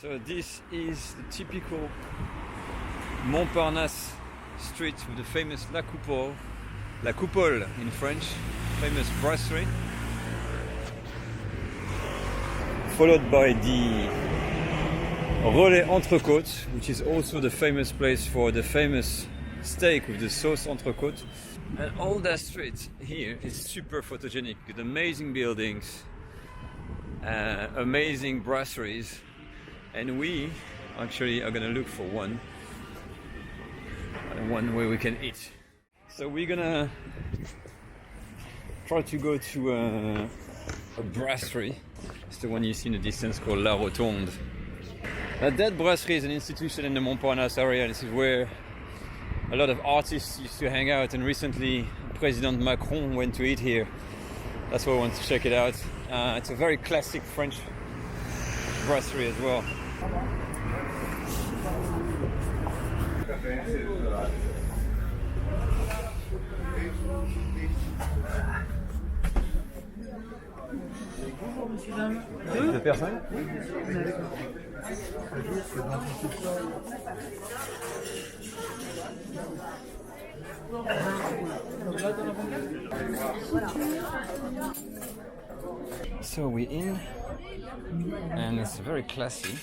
So this is the typical Montparnasse street with the famous La Coupole in French, famous brasserie, followed by the Relais Entrecôte, which is also the famous place for the famous steak with the sauce entrecôte. And all that street here is super photogenic with amazing buildings, amazing brasseries, and we actually are gonna look for one where we can eat. So we're gonna try to go to a brasserie. It's the one you see in the distance called La Rotonde. That brasserie is an institution in the Montparnasse area. This is where a lot of artists used to hang out, and recently President Macron went to eat here. That's why I want to check it out. It's a very classic French brasserie as well. Deux personnes? So we're in, and it's very classy.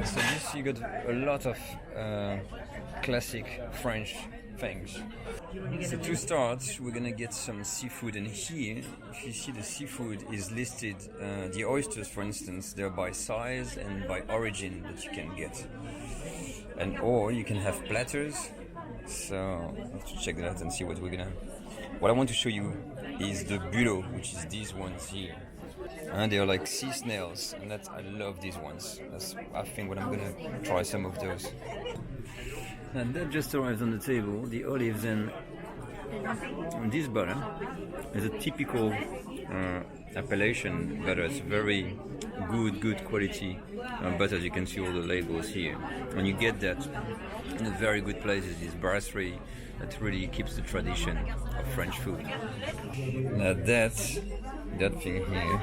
So this you got a lot of classic French things. So to start, we're gonna get some seafood, and here, if you see the seafood is listed, the oysters, for instance, they're by size and by origin that you can get, and or you can have platters. So let's check that out and see what we're gonna. What I want to show you is the bulot, which is these ones here. And they are like sea snails, and I love these ones. I think what I'm gonna try some of those. And that just arrived on the table, the olives, and this butter is a typical appellation butter. It's very good quality butter. You can see all the labels here, and you get that in a very good places. This brasserie that really keeps the tradition of French food. Now that thing here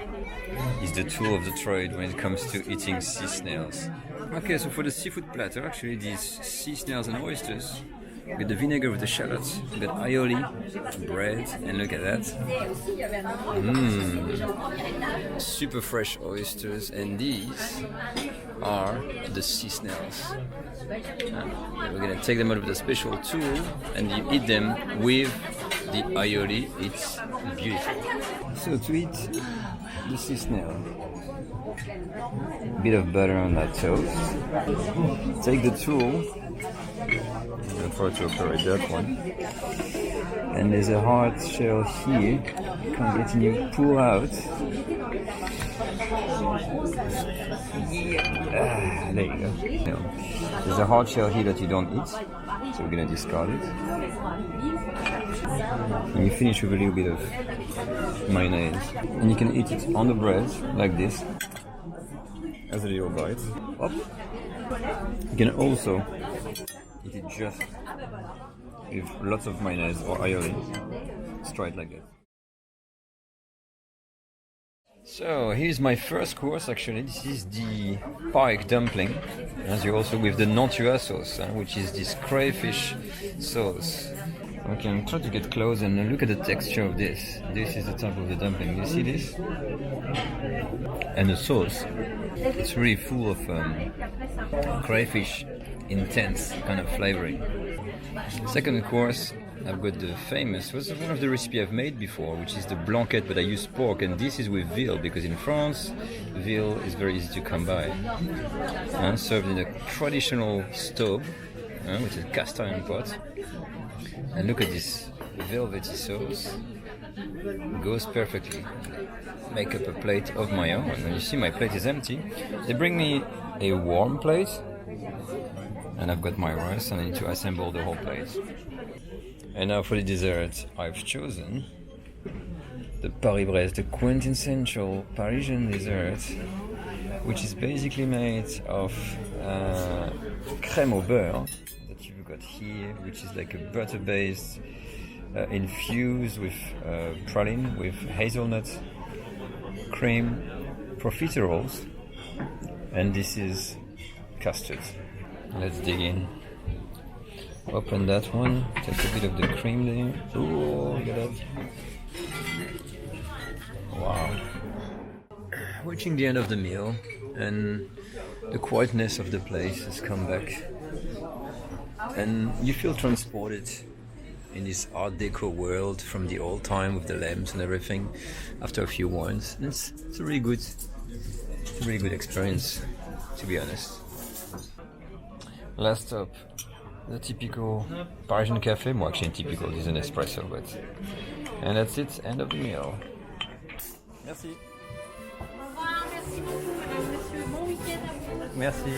is the tool of the trade when it comes to eating sea snails. Okay, so for the seafood platter, actually these sea snails and oysters, we got the vinegar with the shallots, we got aioli, bread, and look at that. Super fresh oysters, and these are the sea snails. We're gonna take them out with a special tool, and you eat them with the aioli. It's beautiful. So to eat the sea snail, a bit of butter on that toast. Take the tool, I'll try to operate that one. And there's a hard shell here. You can't get and you pull out. There you go. There's a hard shell here that you don't eat, so we're gonna discard it. And you finish with a little bit of mayonnaise. And you can eat it on the bread, like this, as a little bite. Up. You can also eat it just with lots of mayonnaise or aioli. Let's try it like that. So here's my first course actually. This is the pike dumpling, as you also with the Nantua sauce, which is this crayfish sauce. I can try to get close and look at the texture of this. This is the top of the dumpling. You see this? And the sauce, it's really full of crayfish, intense kind of flavoring. Second course, I've got the famous, was one of the recipe I've made before, which is the blanquette, but I use pork, and this is with veal, because in France, veal is very easy to come by. Served in a traditional stove, which is a cast iron pot. And look at this velvety sauce. It goes perfectly. Make up a plate of my own. And you see my plate is empty. They bring me a warm plate, and I've got my rice, and I need to assemble the whole plate. And now for the dessert, I've chosen the Paris-Brest, the quintessential Parisian dessert, which is basically made of crème au beurre that you've got here, which is like a butter-based, infused with praline, with hazelnut cream, profiteroles, and this is custard. Let's dig in. Open that one, take a bit of the cream there. Ooh, look at that. Wow. Reaching the end of the meal, and the quietness of the place has come back. And you feel transported in this Art Deco world from the old time with the lamps and everything after a few wines. It's a really good experience, to be honest. Last stop, the typical Parisian cafe. Well, actually typical, this is an espresso, but... And that's it, end of the meal. Merci. Au revoir, merci beaucoup, madame, monsieur. Bon week-end à vous. Merci.